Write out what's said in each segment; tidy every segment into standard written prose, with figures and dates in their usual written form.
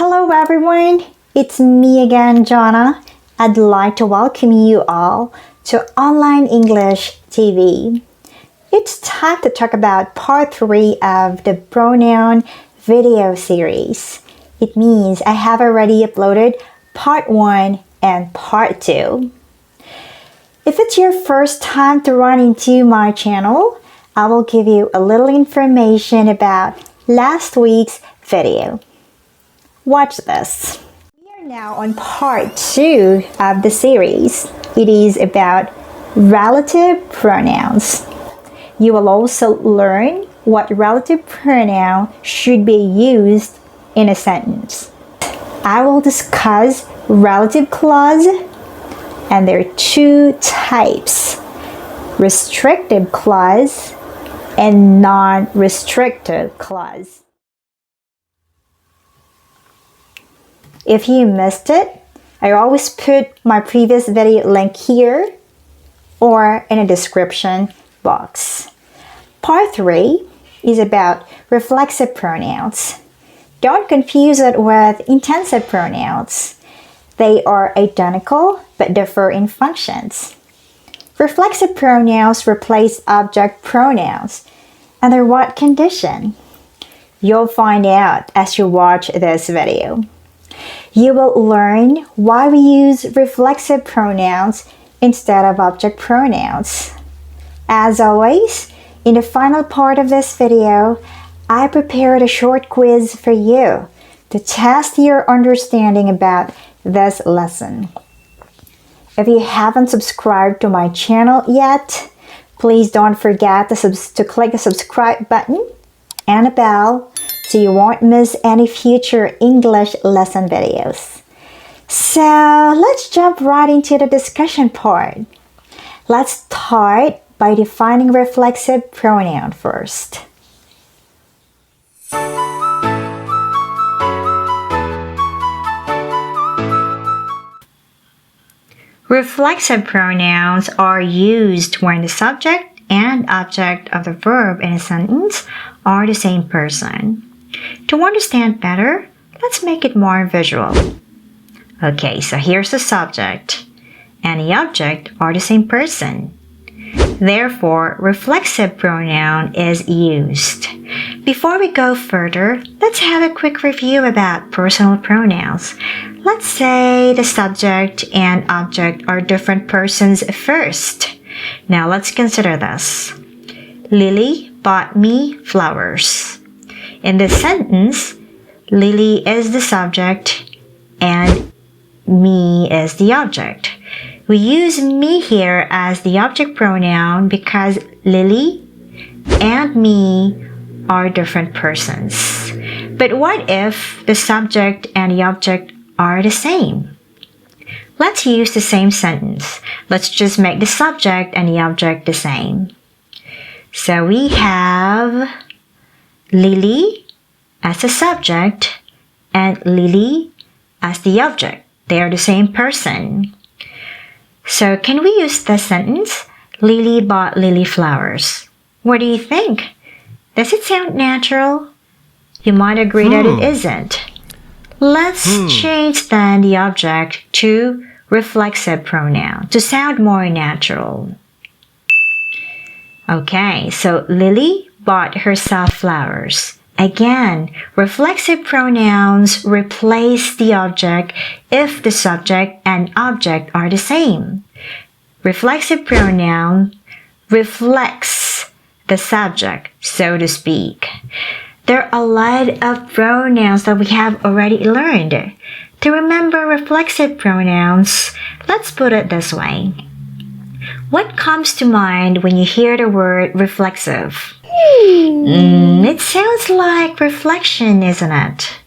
Hello everyone, it's me again, Jonna. I'd like to welcome you all to Online English TV. It's time to talk about part 3 of the pronoun video series. It means I have already uploaded part 1 and part 2. If it's your first time to run into my channel, I will give you a little information about last week's video. Watch this. We are now on part 2 of the series. It is about relative pronouns. You will also learn what relative pronoun should be used in a sentence. I will discuss relative clause, and there are 2 types: restrictive clause and non-restrictive clause. If you missed it, I always put my previous video link here or in a description box. Part 3 is about reflexive pronouns. Don't confuse it with intensive pronouns. They are identical but differ in functions. Reflexive pronouns replace object pronouns under what condition? You'll find out as you watch this video. You will learn why we use reflexive pronouns instead of object pronouns. As always, in the final part of this video, I prepared a short quiz for you to test your understanding about this lesson. If you haven't subscribed to my channel yet, please don't forget to click the subscribe button and a bell so you won't miss any future English lesson videos. So let's jump right into the discussion part. Let's start by defining reflexive pronoun first. Reflexive pronouns are used when the subject and object of the verb in a sentence are the same person. To understand better, let's make it more visual. Okay, so here's the subject, and the object are the same person. Therefore, reflexive pronoun is used. Before we go further, let's have a quick review about personal pronouns. Let's say the subject and object are different persons first. Now let's consider this. Lily bought me flowers. In this sentence, Lily is the subject and me is the object. We use me here as the object pronoun because Lily and me are different persons. But what if the subject and the object are the same? Let's use the same sentence. Let's just make the subject and the object the same. So we have Lily as the subject and Lily as the object. They are the same person. So can we use this sentence? Lily bought Lily flowers. What do you think? Does it sound natural? You might agree that it isn't. Let's change then the object to reflexive pronoun to sound more natural. Okay, so Lily bought herself flowers. Again, reflexive pronouns replace the object if the subject and object are the same. Reflexive pronoun reflects the subject, so to speak. There are a lot of pronouns that we have already learned. To remember reflexive pronouns, let's put it this way. What comes to mind when you hear the word reflexive? It sounds like reflection, isn't it?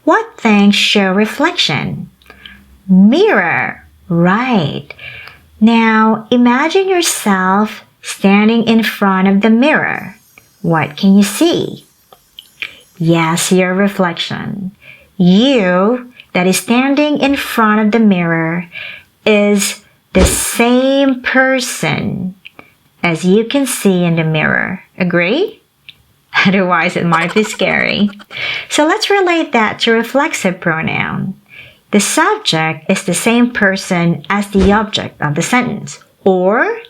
What things show reflection? Mirror, right. Now, imagine yourself standing in front of the mirror. What can you see? Yes, your reflection. You that is standing in front of the mirror is the same person as you can see in the mirror. Agree? Otherwise, it might be scary. So let's relate that to reflexive pronoun. The subject is the same person as the object of the sentence, or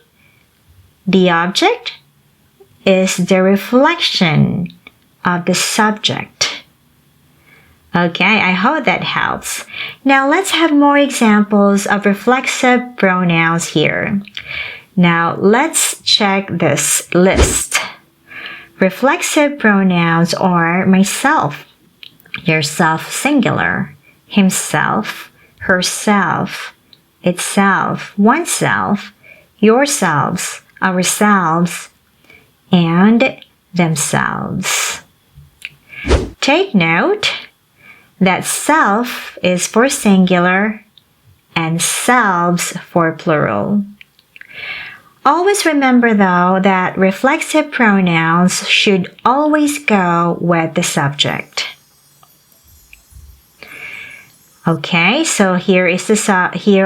the object is the reflection of the subject. Okay, I hope that helps. Now let's have more examples of reflexive pronouns here. Now let's check this list. Reflexive pronouns are myself, yourself singular, himself, herself, itself, oneself, yourselves, ourselves, and themselves. Take note that self is for singular and selves for plural. Always remember though that reflexive pronouns should always go with the subject. Okay, so here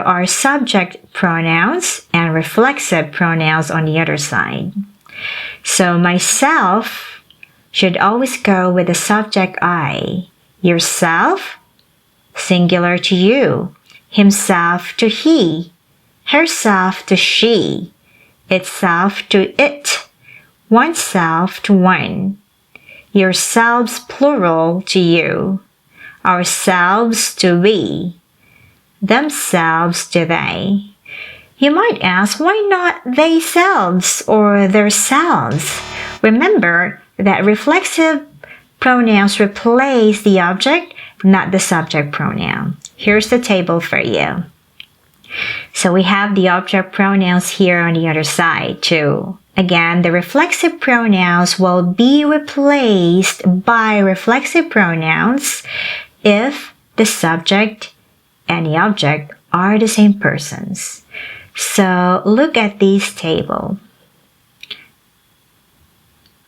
are subject pronouns and reflexive pronouns on the other side. So myself should always go with the subject I. Yourself, singular to you. Himself to he. Herself to she. Itself to it. Oneself to one. Yourselves plural to you. Ourselves to we. Themselves to they. You might ask, why not they selves or their selves? Remember that reflexive pronouns replace the object, not the subject pronoun. Here's the table for you. So we have the object pronouns here on the other side too. Again, the reflexive pronouns will be replaced by reflexive pronouns if the subject and the object are the same persons. So look at this table.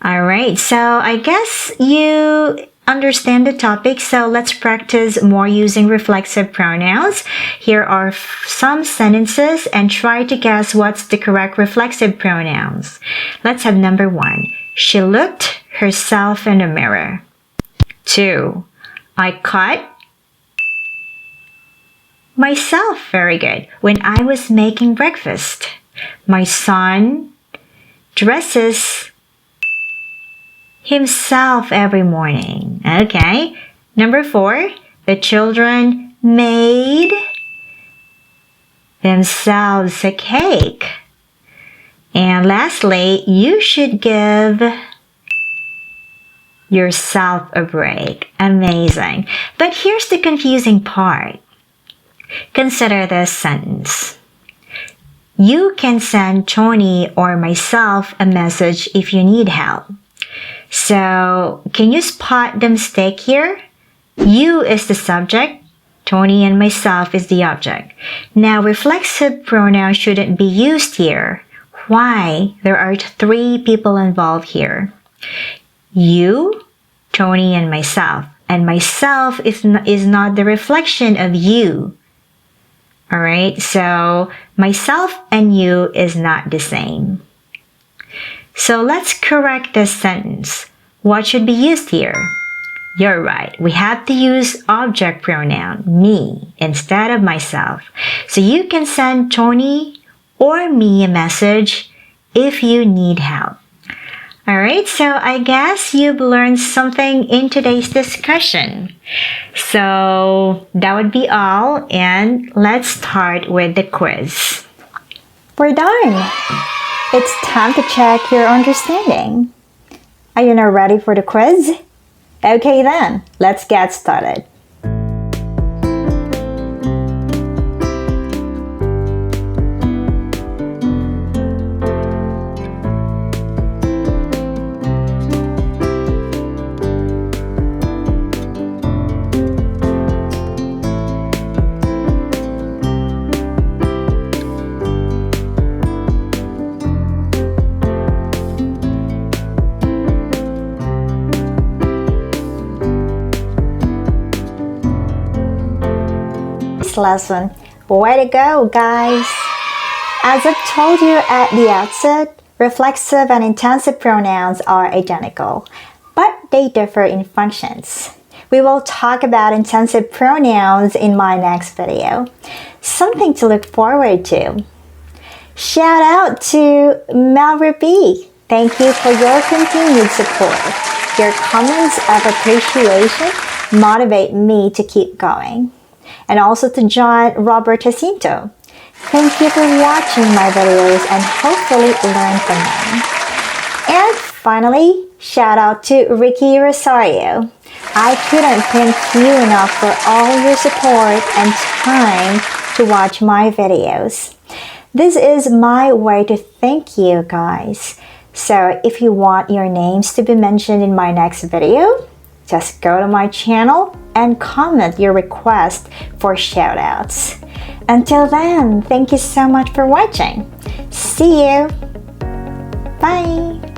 Alright, so I guess you understand the topic, so let's practice more using reflexive pronouns. Here are some sentences and try to guess what's the correct reflexive pronouns. Let's have number 1. She looked herself in the mirror. 2. I caught myself, very good, when I was making breakfast. My son dresses himself every morning. Okay. Number 4, the children made themselves a cake. And lastly, you should give yourself a break. Amazing. But here's the confusing part. Consider this sentence. You can send Tony or myself a message if you need help. So, can you spot the mistake here? You is the subject, Tony and myself is the object. Now, reflexive pronouns shouldn't be used here. Why? There are 3 people involved here. You, Tony, and myself. And myself is not the reflection of you. Alright, so myself and you is not the same. So let's correct this sentence. What should be used here? You're right. We have to use object pronoun, me, instead of myself. So you can send Tony or me a message if you need help. Alright, so I guess you've learned something in today's discussion. So that would be all, and let's start with the quiz. We're done! It's time to check your understanding. Are you now ready for the quiz? Okay then, let's get started. Lesson. Way to go, guys! As I've told you at the outset, reflexive and intensive pronouns are identical. but they differ in functions. We will talk about intensive pronouns in my next video. Something to look forward to. Shout out to Melra B. Thank you for your continued support. Your comments of appreciation motivate me to keep going. And also to John Robert Jacinto. Thank you for watching my videos and hopefully learn from them. And finally, shout out to Ricky Rosario. I couldn't thank you enough for all your support and time to watch my videos. This is my way to thank you guys. So if you want your names to be mentioned in my next video, just go to my channel and comment your request for shoutouts. Until then, thank you so much for watching. See you. Bye.